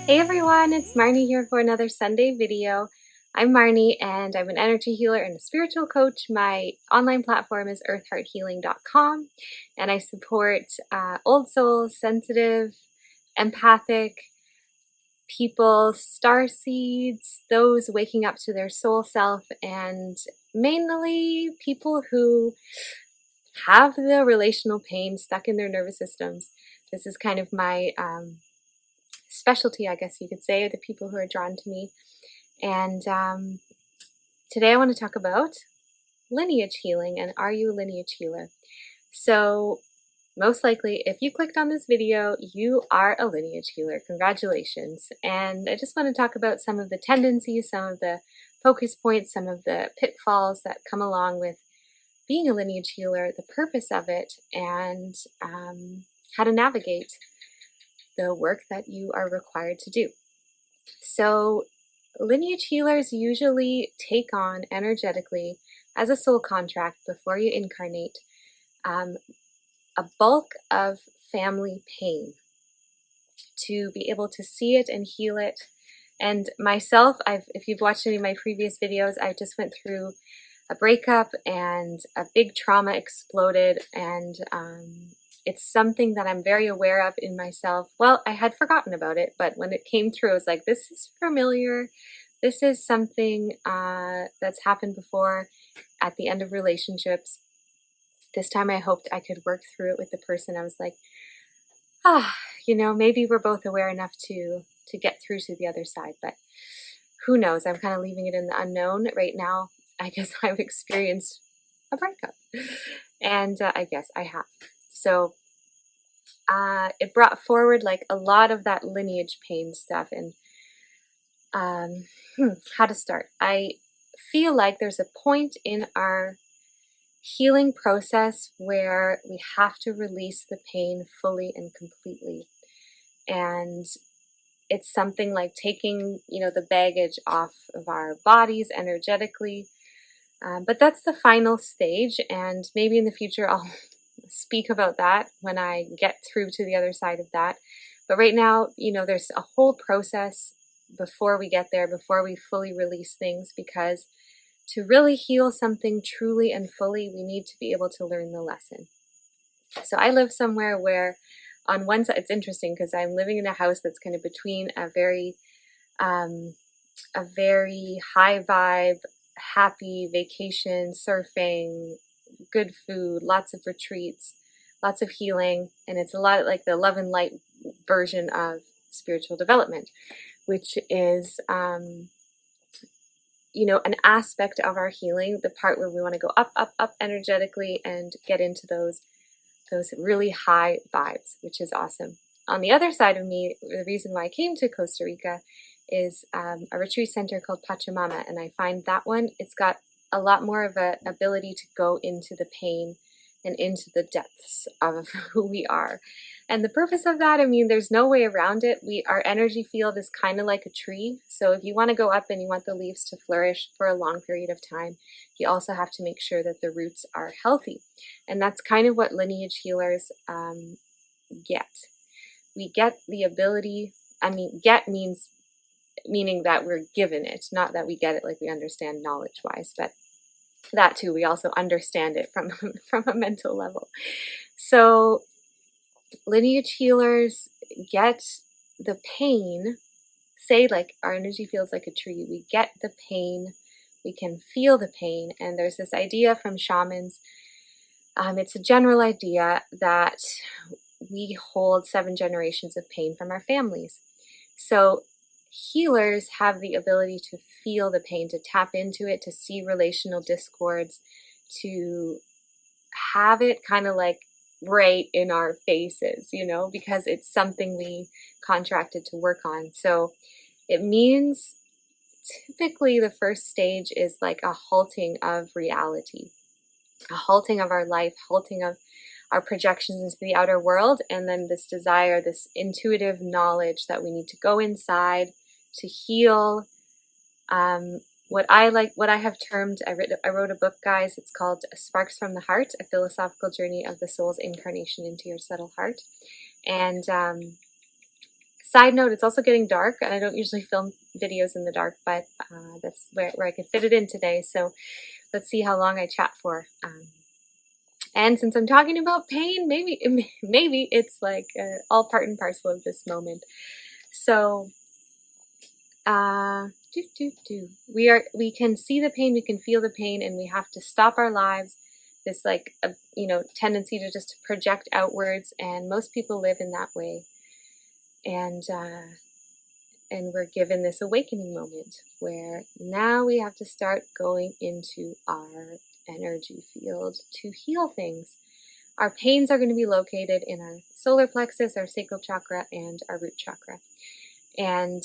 Hey everyone, it's Marnie here for another Sunday video. I'm Marnie and I'm an energy healer and a spiritual coach. My online platform is earthhearthealing.com and I support old souls, sensitive, empathic people, star seeds, those waking up to their soul self, and mainly people who have the relational pain stuck in their nervous systems. This is kind of my specialty, I guess you could say, the people who are drawn to me. And today I want to talk about lineage healing, and are you a lineage healer? So most likely, if you clicked on this video, you are a lineage healer. Congratulations. And I just want to talk about some of the tendencies, some of the focus points, some of the pitfalls that come along with being a lineage healer, the purpose of it, and how to navigate the work that you are required to do. So lineage healers usually take on energetically as a soul contract before you incarnate a bulk of family pain to be able to see it and heal it. And myself, if you've watched any of my previous videos, I just went through a breakup and a big trauma exploded, and it's something that I'm very aware of in myself. Well, I had forgotten about it, but when it came through, I was like, this is familiar. This is something that's happened before at the end of relationships. This time I hoped I could work through it with the person. I was like, maybe we're both aware enough to get through to the other side, but who knows? I'm kind of leaving it in the unknown right now. I guess I've experienced a breakup, and I guess I have. So it brought forward like a lot of that lineage pain stuff, and how to start. I feel like there's a point in our healing process where we have to release the pain fully and completely. And it's something like taking, the baggage off of our bodies energetically. But that's the final stage, and maybe in the future I'll speak about that when I get through to the other side of that. But right now, there's a whole process before we get there, before we fully release things, because to really heal something truly and fully, we need to be able to learn the lesson. So I live somewhere where on one side, it's interesting because I'm living in a house that's kind of between a very high vibe, happy vacation, surfing, good food, lots of retreats, lots of healing, and it's a lot like the love and light version of spiritual development, which is an aspect of our healing, the part where we want to go up, up, up energetically and get into those really high vibes, which is awesome. On the other side of me, the reason why I came to Costa Rica is a retreat center called Pachamama, and I find that one, it's got a lot more of an ability to go into the pain and into the depths of who we are. And the purpose of that, there's no way around it. Our energy field is kind of like a tree. So if you want to go up and you want the leaves to flourish for a long period of time, you also have to make sure that the roots are healthy. And that's kind of what lineage healers get. We get the ability, get meaning that we're given it, not that we get it like we understand knowledge-wise, but that too, we also understand it from a mental level. So lineage healers get the pain, say like our energy feels like a tree, we get the pain, we can feel the pain, and there's this idea from shamans, it's a general idea that we hold 7 generations of pain from our families. So healers have the ability to feel the pain, to tap into it, to see relational discords, to have it kind of like right in our faces, because it's something we contracted to work on. So it means typically the first stage is like a halting of reality, a halting of our life, halting of our projections into the outer world, and then this desire, this intuitive knowledge that we need to go inside to heal. What I have termed, I wrote a book, guys, it's called Sparks from the Heart, A Philosophical Journey of the Soul's Incarnation into Your Subtle Heart. And Side note, it's also getting dark, and I don't usually film videos in the dark, but that's where I could fit it in today. So let's see how long I chat for. And since I'm talking about pain, maybe it's like all part and parcel of this moment. So, we can see the pain, we can feel the pain, and we have to stop our lives. This like tendency to just project outwards, and most people live in that way. And we're given this awakening moment where now we have to start going into our energy field to heal things. Our pains are going to be located in our solar plexus, our sacral chakra, and our root chakra. And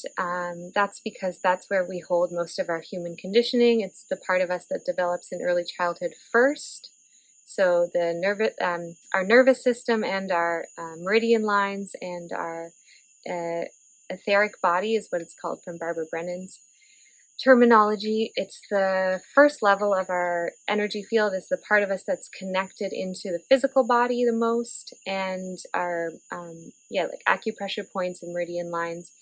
that's because that's where we hold most of our human conditioning. It's the part of us that develops in early childhood first. So our nervous system and our meridian lines and our etheric body is what it's called from Barbara Brennan's terminology. It's the first level of our energy field. It's the part of us that's connected into the physical body the most, and our like acupressure points and meridian lines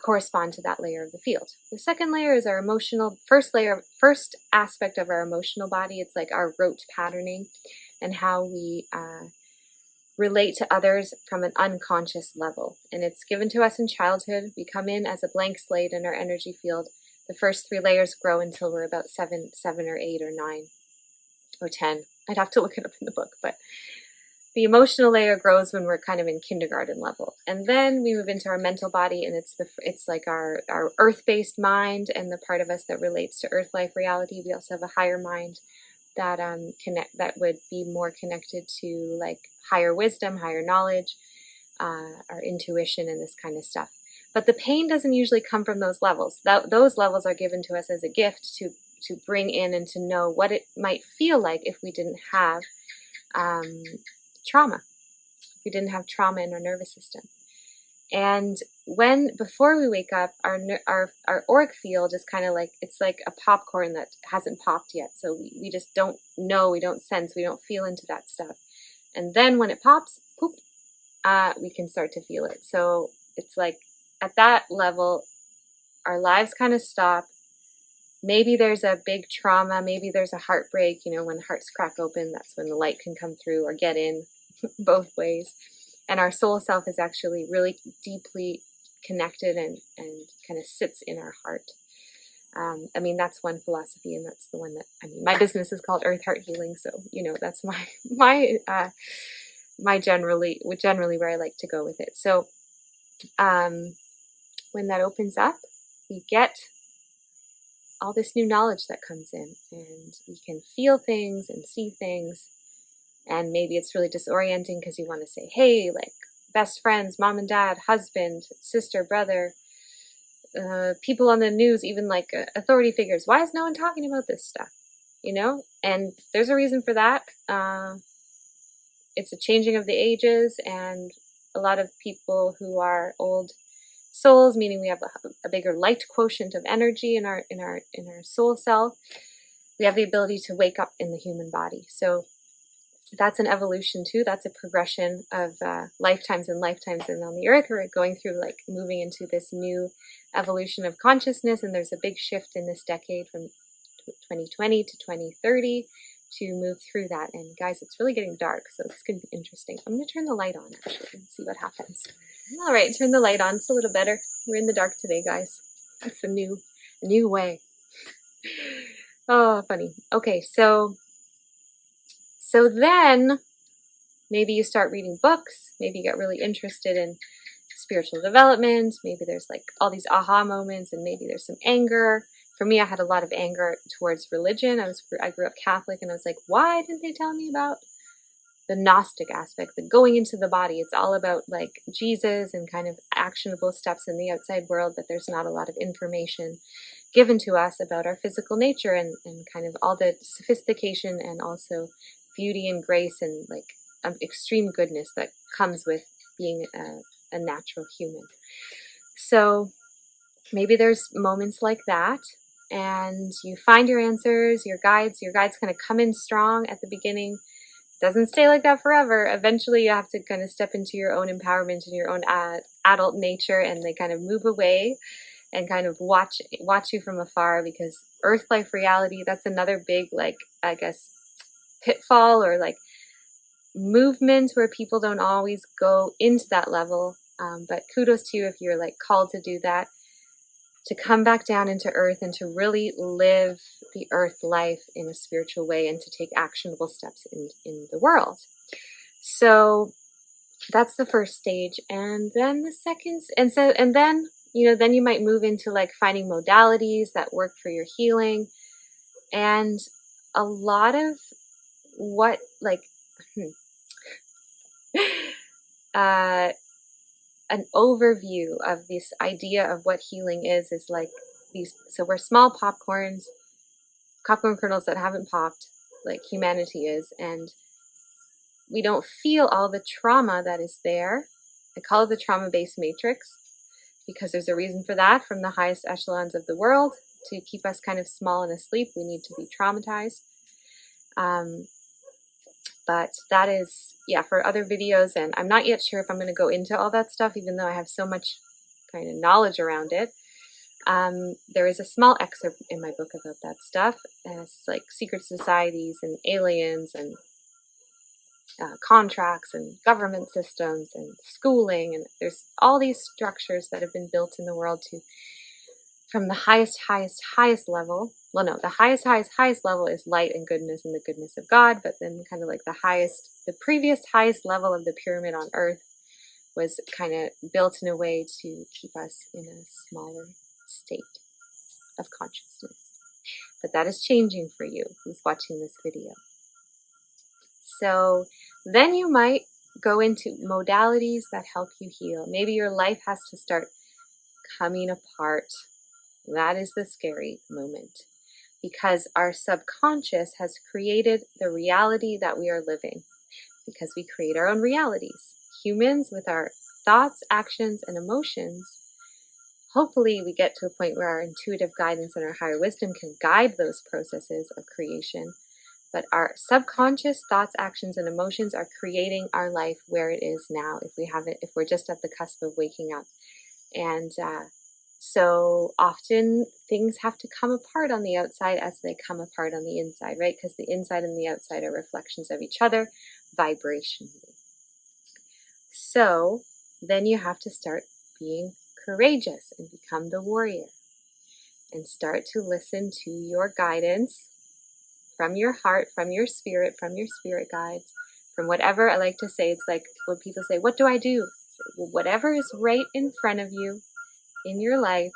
correspond to that layer of the field. The second layer is our emotional, first aspect of our emotional body. It's like our rote patterning and how we relate to others from an unconscious level. And it's given to us in childhood. We come in as a blank slate in our energy field. The first 3 layers grow until we're about 7 or 8 or 9 or 10. I'd have to look it up in the book, but the emotional layer grows when we're kind of in kindergarten level. And then we move into our mental body, and it's like our earth-based mind and the part of us that relates to earth life reality. We also have a higher mind that that would be more connected to like higher wisdom, higher knowledge, our intuition, and this kind of stuff. But the pain doesn't usually come from those levels. Those levels are given to us as a gift to bring in and to know what it might feel like if we didn't have trauma. If we didn't have trauma in our nervous system. And before we wake up, our auric field is kind of like, it's like a popcorn that hasn't popped yet. So we just don't know, we don't sense, we don't feel into that stuff. And then when it pops, poop, we can start to feel it. So it's like at that level, our lives kind of stop. Maybe there's a big trauma, maybe there's a heartbreak, when hearts crack open, that's when the light can come through or get in both ways. And our soul self is actually really deeply connected and kind of sits in our heart. That's one philosophy, and that's the one that, my business is called Earth Heart Healing. So, that's my generally where I like to go with it. So, when that opens up, we get all this new knowledge that comes in, and we can feel things and see things. And maybe it's really disorienting because you want to say, hey, like best friends, mom and dad, husband, sister, brother, people on the news, even like authority figures. Why is no one talking about this stuff? And there's a reason for that. It's a changing of the ages, and a lot of people who are old souls, meaning we have a bigger light quotient of energy in our soul self. We have the ability to wake up in the human body. So that's an evolution too. That's a progression of lifetimes and lifetimes. And on the earth, we're going through like moving into this new evolution of consciousness. And there's a big shift in this decade from 2020 to 2030 to move through that. And guys, it's really getting dark, so it's going to be interesting. I'm going to turn the light on actually and see what happens. All right, turn the light on. It's a little better. We're in the dark today, guys. It's a new way. Oh, funny. Okay, so then maybe you start reading books. Maybe you get really interested in spiritual development. Maybe there's like all these aha moments, and maybe there's some anger. For me, I had a lot of anger towards religion. I grew up Catholic, and I was like, why didn't they tell me about the Gnostic aspect, the going into the body? It's all about like Jesus and kind of actionable steps in the outside world, but there's not a lot of information given to us about our physical nature and kind of all the sophistication and also beauty and grace and like extreme goodness that comes with being a natural human. So maybe there's moments like that, and you find your answers, your guides kind of come in strong at the beginning. doesn't stay like that forever. Eventually you have to kind of step into your own empowerment and your own adult nature, and they kind of move away and kind of watch you from afar, because earth life reality, that's another big, like, I guess, pitfall or like movement where people don't always go into that level. But kudos to you if you're like called to do that, to come back down into earth and to really live the earth life in a spiritual way and to take actionable steps in the world. So that's the first stage. And then the second, and then, you know, then you might move into like finding modalities that work for your healing. And a lot of what, like, an overview of this idea of what healing is like these, so we're small popcorn kernels that haven't popped like humanity is, and we don't feel all the trauma that is there. I call it the trauma-based matrix because there's a reason for that. From the highest echelons of the world, to keep us kind of small and asleep, we need to be traumatized. But that is, yeah, for other videos, and I'm not yet sure if I'm going to go into all that stuff, even though I have so much kind of knowledge around it. There is a small excerpt in my book about that stuff. It's like secret societies and aliens and contracts and government systems and schooling, and there's all these structures that have been built in the world to, from the highest level. Well, no, the highest level is light and goodness and the goodness of God. But then kind of like the previous highest level of the pyramid on earth was kind of built in a way to keep us in a smaller state of consciousness. But that is changing for you who's watching this video. So then you might go into modalities that help you heal. Maybe your life has to start coming apart. That is the scary moment, because our subconscious has created the reality that we are living, because we create our own realities. Humans, with our thoughts, actions, and emotions, hopefully we get to a point where our intuitive guidance and our higher wisdom can guide those processes of creation. But our subconscious thoughts, actions, and emotions are creating our life where it is now, if we're just at the cusp of waking up. And so often things have to come apart on the outside as they come apart on the inside, right? Because the inside and the outside are reflections of each other vibrationally. So then you have to start being courageous and become the warrior, and start to listen to your guidance from your heart, from your spirit guides, from whatever. I like to say, it's like when people say, what do I do? Well, whatever is right in front of you in your life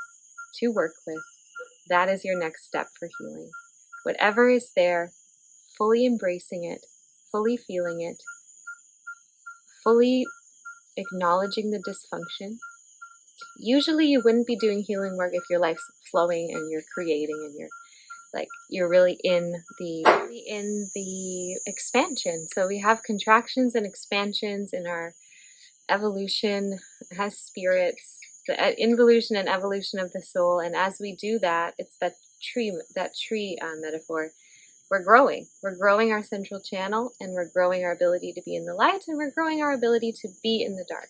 to work with, that is your next step for healing. Whatever is there, fully embracing it, fully feeling it, fully acknowledging the dysfunction. Usually you wouldn't be doing healing work if your life's flowing and you're creating and you're really in the expansion. So we have contractions and expansions in our evolution as spirits, the involution and evolution of the soul. And as we do that, it's that tree metaphor. We're growing our central channel, and we're growing our ability to be in the light, and we're growing our ability to be in the dark.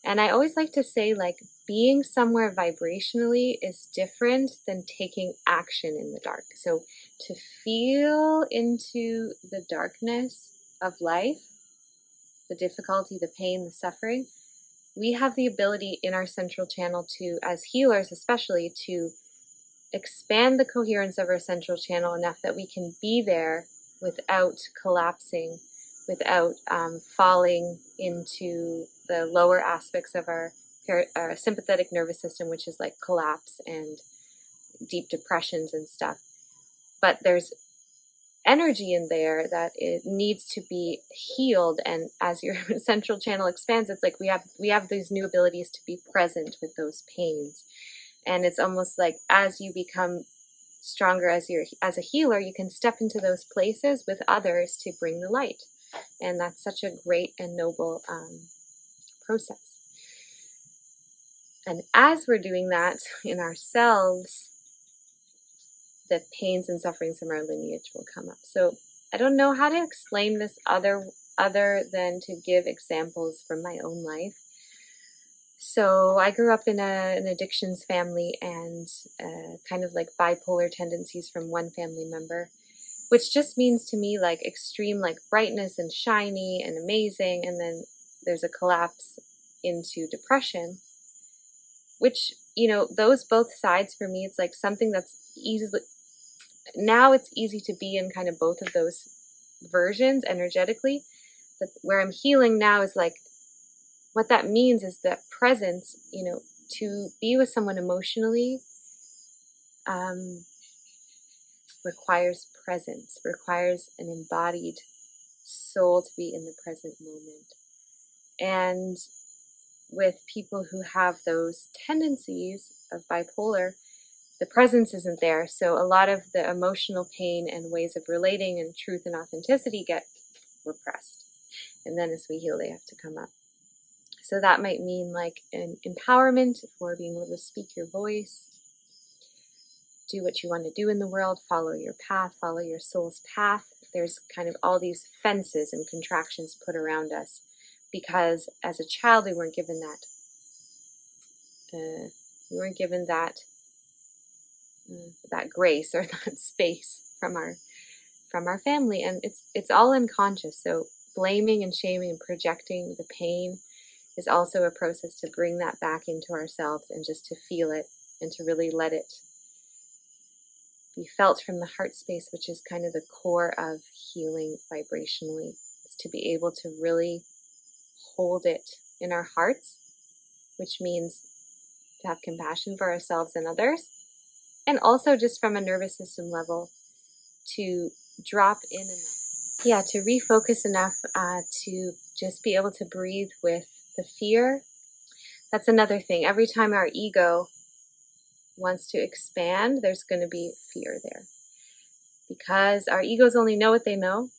And I always like to say, like, being somewhere vibrationally is different than taking action in the dark. So to feel into the darkness of life, the difficulty, the pain, the suffering, we have the ability in our central channel to, as healers especially, to expand the coherence of our central channel enough that we can be there without collapsing, without falling into the lower aspects of our sympathetic nervous system, which is like collapse and deep depressions and stuff. But there's energy in there that it needs to be healed, and as your central channel expands, it's like we have these new abilities to be present with those pains. And it's almost like as you become stronger as a healer, you can step into those places with others to bring the light. And that's such a great and noble process. And as we're doing that in ourselves, the pains and sufferings from our lineage will come up. So I don't know how to explain this other than to give examples from my own life. So I grew up in an addictions family, and kind of like bipolar tendencies from one family member, which just means to me like extreme like brightness and shiny and amazing, and then there's a collapse into depression, which, you know, those both sides for me, it's like something that's easily, now it's easy to be in kind of both of those versions energetically, but where I'm healing now is like, what that means is that presence, you know, to be with someone emotionally requires presence, requires an embodied soul to be in the present moment. And with people who have those tendencies of bipolar, the presence isn't there. So a lot of the emotional pain and ways of relating and truth and authenticity get repressed. And then as we heal, they have to come up. So that might mean like an empowerment for being able to speak your voice, do what you want to do in the world, follow your path, follow your soul's path. There's kind of all these fences and contractions put around us because as a child we weren't given that. That grace or that space from our family, and it's all unconscious. So blaming and shaming and projecting the pain is also a process to bring that back into ourselves and just to feel it and to really let it be felt from the heart space, which is kind of the core of healing vibrationally. Is to be able to really hold it in our hearts, which means to have compassion for ourselves and others, and also just from a nervous system level to drop in enough, to refocus enough to just be able to breathe with the fear. That's another thing. Every time our ego wants to expand, there's going to be fear there, because our egos only know what they know,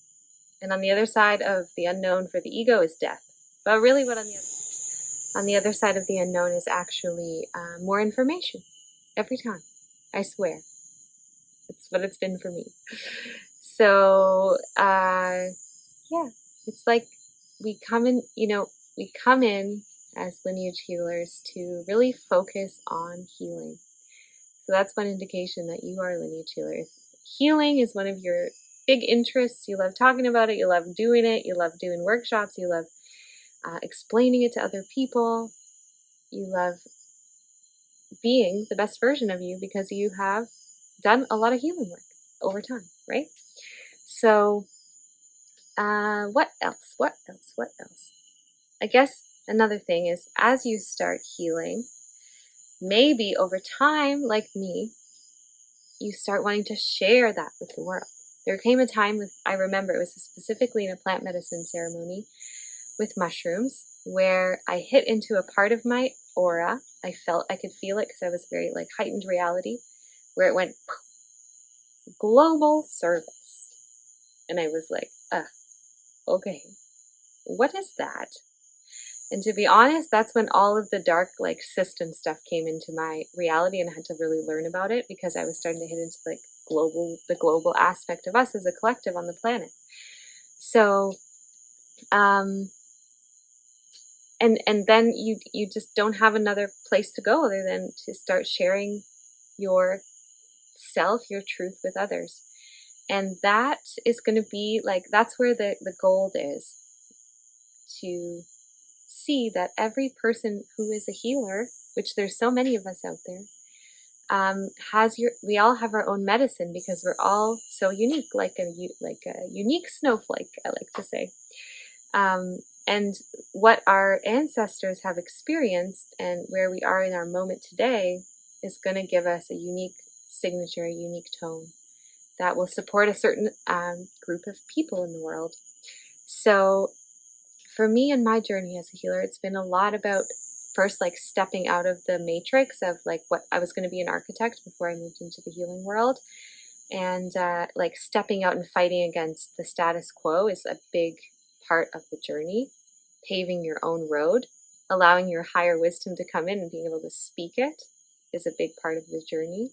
and on the other side of the unknown for the ego is death. But really what on the other side of the unknown is actually more information every time. I swear. It's what it's been for me. So, it's like we come in as lineage healers to really focus on healing. So that's one indication that you are a lineage healer. If healing is one of your big interests, you love talking about it, you love doing it, you love doing workshops, you love explaining it to other people, you love being the best version of you because you have done a lot of healing work over time, right? So, what else? I guess another thing is, as you start healing, maybe over time, like me, you start wanting to share that with the world. There came a time I remember it was specifically in a plant medicine ceremony with mushrooms, where I hit into a part of my aura. I could feel it because I was very like heightened reality, where it went global service. And I was like, okay, what is that? And to be honest, that's when all of the dark like system stuff came into my reality, and I had to really learn about it because I was starting to hit into like the global aspect of us as a collective on the planet. So, and then you just don't have another place to go other than to start sharing your self, your truth with others. And that is going to be like, that's where the gold is, to see that every person who is a healer, which there's so many of us out there, we all have our own medicine, because we're all so unique, like a unique snowflake, I like to say. And what our ancestors have experienced and where we are in our moment today is going to give us a unique signature, a unique tone that will support a certain group of people in the world. So for me and my journey as a healer, it's been a lot about first like stepping out of the matrix of like what I was going to be an architect before I moved into the healing world. And like stepping out and fighting against the status quo is a big part of the journey. Paving your own road, allowing your higher wisdom to come in and being able to speak it is a big part of the journey.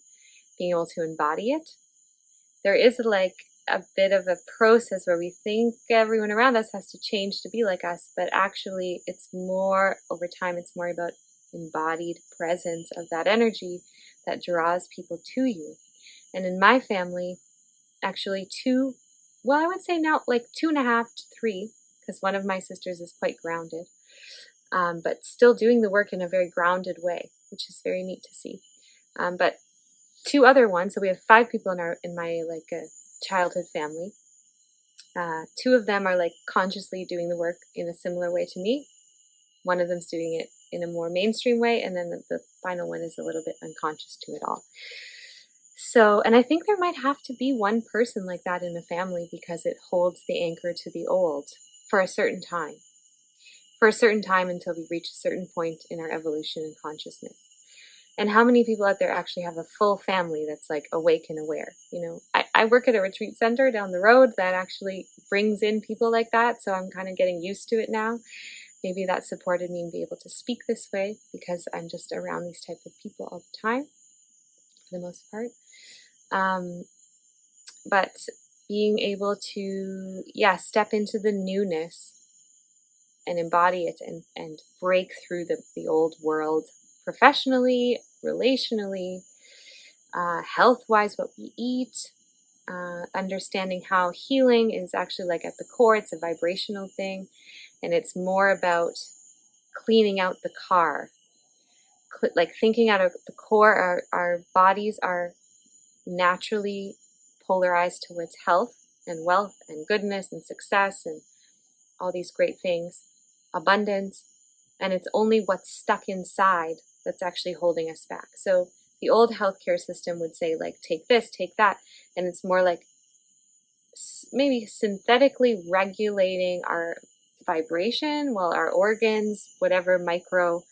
Being able to embody it. There is like a bit of a process where we think everyone around us has to change to be like us, but actually it's more over time, it's more about embodied presence of that energy that draws people to you. And in my family, actually I would say now like 2.5 to 3, because one of my sisters is quite grounded, but still doing the work in a very grounded way, which is very neat to see. But 2 other ones, so we have 5 people in my like childhood family. 2 of them are like consciously doing the work in a similar way to me. One of them's doing it in a more mainstream way, and then the final one is a little bit unconscious to it all. So, and I think there might have to be one person like that in a family, because it holds the anchor to the old for a certain time. For a certain time, until we reach a certain point in our evolution and consciousness. And how many people out there actually have a full family that's like awake and aware? You know, I work at a retreat center down the road that actually brings in people like that. So I'm kind of getting used to it now. Maybe that supported me being able to speak this way, because I'm just around these type of people all the time, for the most part. But being able to, step into the newness and embody it and break through the old world professionally, relationally, health-wise, what we eat, understanding how healing is actually like at the core, it's a vibrational thing, and it's more about cleaning out the car, like thinking out of the core. Our bodies are naturally polarized towards health and wealth and goodness and success and all these great things, abundance, and it's only what's stuck inside that's actually holding us back. So the old healthcare system would say, like, take this, take that, and it's more like maybe synthetically regulating our vibration, while our organs, whatever micro,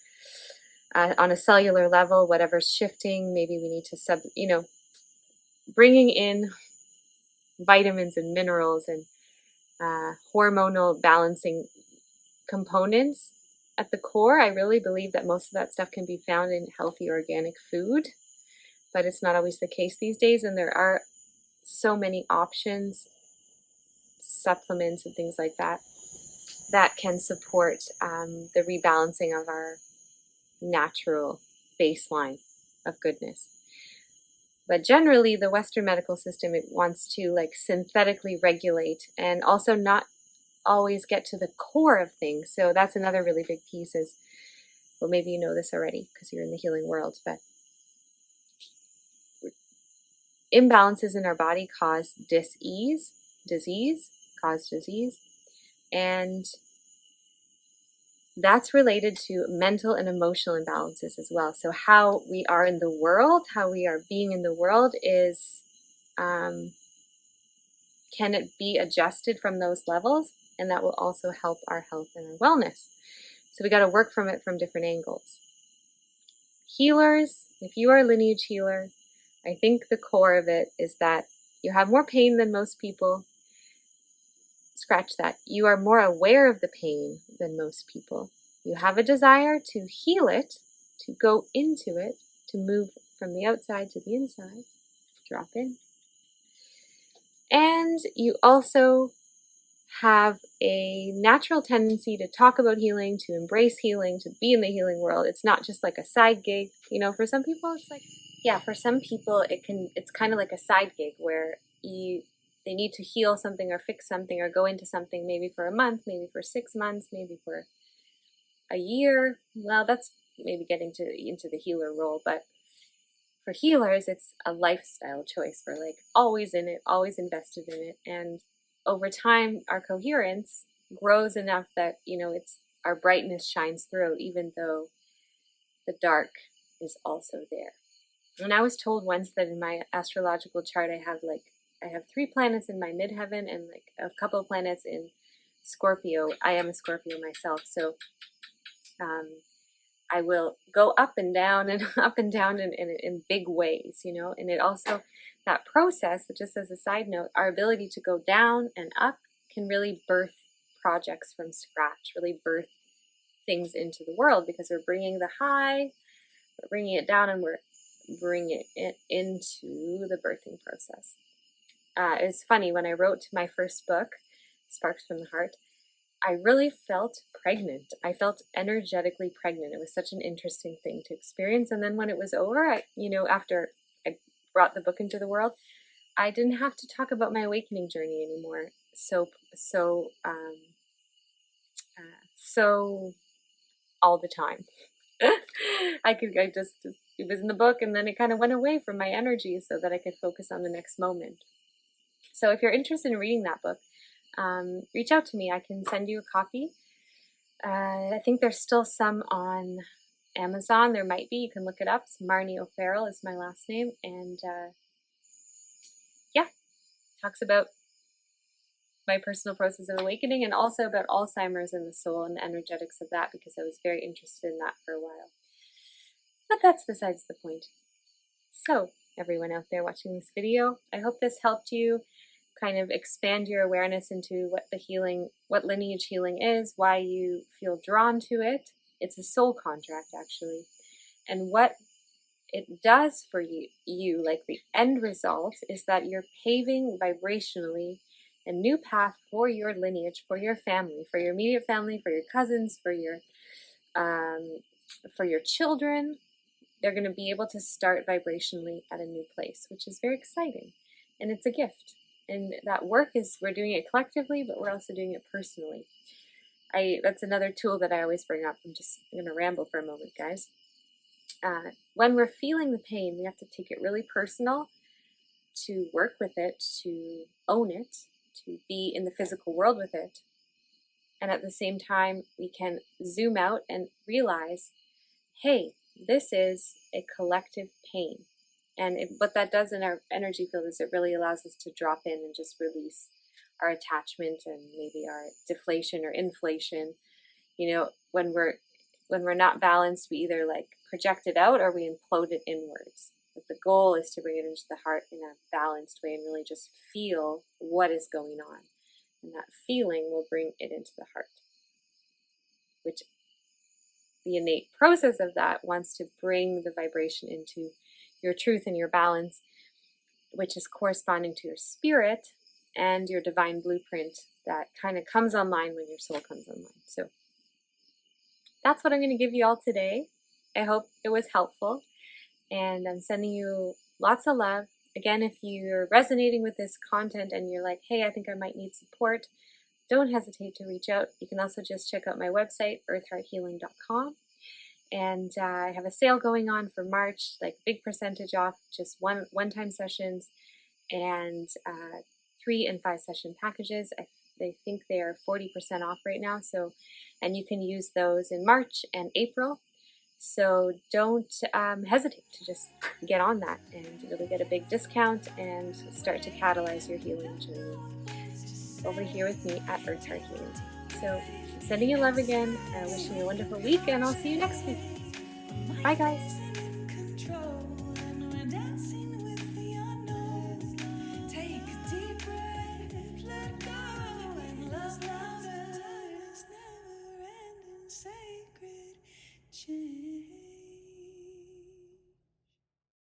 on a cellular level, whatever's shifting, maybe we need to bringing in vitamins and minerals and hormonal balancing components at the core. I really believe that most of that stuff can be found in healthy organic food, but it's not always the case these days, and there are so many options, supplements and things like that, that can support the rebalancing of our natural baseline of goodness. But generally, the Western medical system, it wants to like synthetically regulate and also not always get to the core of things. So that's another really big piece is, well, maybe you know this already because you're in the healing world, but imbalances in our body cause disease, and that's related to mental and emotional imbalances as well. So how we are in the world, how we are being in the world is, can it be adjusted from those levels? And that will also help our health and our wellness. So we got to work from it from different angles. Healers, if you are a lineage healer, I think the core of it is that you have more pain than most people. Scratch that. You are more aware of the pain than most people. You have a desire to heal it, to go into it, to move from the outside to the inside. Drop in. And you also have a natural tendency to talk about healing, to embrace healing, to be in the healing world. It's not just like a side gig. You know, for some people, it's like, for some people, it's kind of like a side gig where they need to heal something or fix something or go into something maybe for a month, maybe for 6 months, maybe for a year. Well, that's maybe getting into the healer role, but for healers, it's a lifestyle choice. We're like always in it, always invested in it, and over time, our coherence grows enough that it's our brightness shines through, even though the dark is also there. And I was told once that in my astrological chart, I have 3 planets in my midheaven and like a couple of planets in Scorpio. I am a Scorpio myself, so I will go up and down and up and down in big ways, and it also, that process, just as a side note, our ability to go down and up can really birth projects from scratch, really birth things into the world, because we're bringing the high, we're bringing it down, and we're bringing it into the birthing process. It's funny, when I wrote my first book, Sparks from the Heart, I really felt pregnant. I felt energetically pregnant. It was such an interesting thing to experience. And then when it was over, after I brought the book into the world, I didn't have to talk about my awakening journey anymore. So all the time. It was in the book, and then it kind of went away from my energy so that I could focus on the next moment. So if you're interested in reading that book, reach out to me. I can send you a copy. I think there's still some on Amazon. There might be. You can look it up. Marnie O'Farrell is my last name. And talks about my personal process of awakening, and also about Alzheimer's and the soul and the energetics of that, because I was very interested in that for a while. But that's besides the point. So, everyone out there watching this video, I hope this helped you kind of expand your awareness into what lineage healing is, why you feel drawn to it. It's a soul contract, actually. And what it does for you, like the end result, is that you're paving vibrationally a new path for your lineage, for your family, for your immediate family, for your cousins, for your children. They're going to be able to start vibrationally at a new place, which is very exciting. And it's a gift. And that work we're doing it collectively, but we're also doing it personally. That's another tool that I always bring up. I'm going to ramble for a moment, guys. When we're feeling the pain, we have to take it really personal, to work with it, to own it, to be in the physical world with it. And at the same time, we can zoom out and realize, hey, this is a collective pain. And what that does in our energy field is it really allows us to drop in and just release our attachment and maybe our deflation or inflation. When we're not balanced, we either project it out or we implode it inwards. But the goal is to bring it into the heart in a balanced way and really just feel what is going on. And that feeling will bring it into the heart, which the innate process of that wants to bring the vibration into your truth and your balance, which is corresponding to your spirit and your divine blueprint that kind of comes online when your soul comes online. So that's what I'm going to give you all today. I hope it was helpful, and I'm sending you lots of love. Again, if you're resonating with this content and you're like, hey, I think I might need support, don't hesitate to reach out. You can also just check out my website, earthhearthealing.com. And I have a sale going on for March, big percentage off, just one-time sessions, and 3 and 5 session packages. I think they are 40% off right now. And you can use those in March and April. So don't hesitate to just get on that and really get a big discount and start to catalyze your healing journey over here with me at Earth Heart Healing. So I'm sending you love again, wishing you a wonderful week, and I'll see you next week. Bye, guys.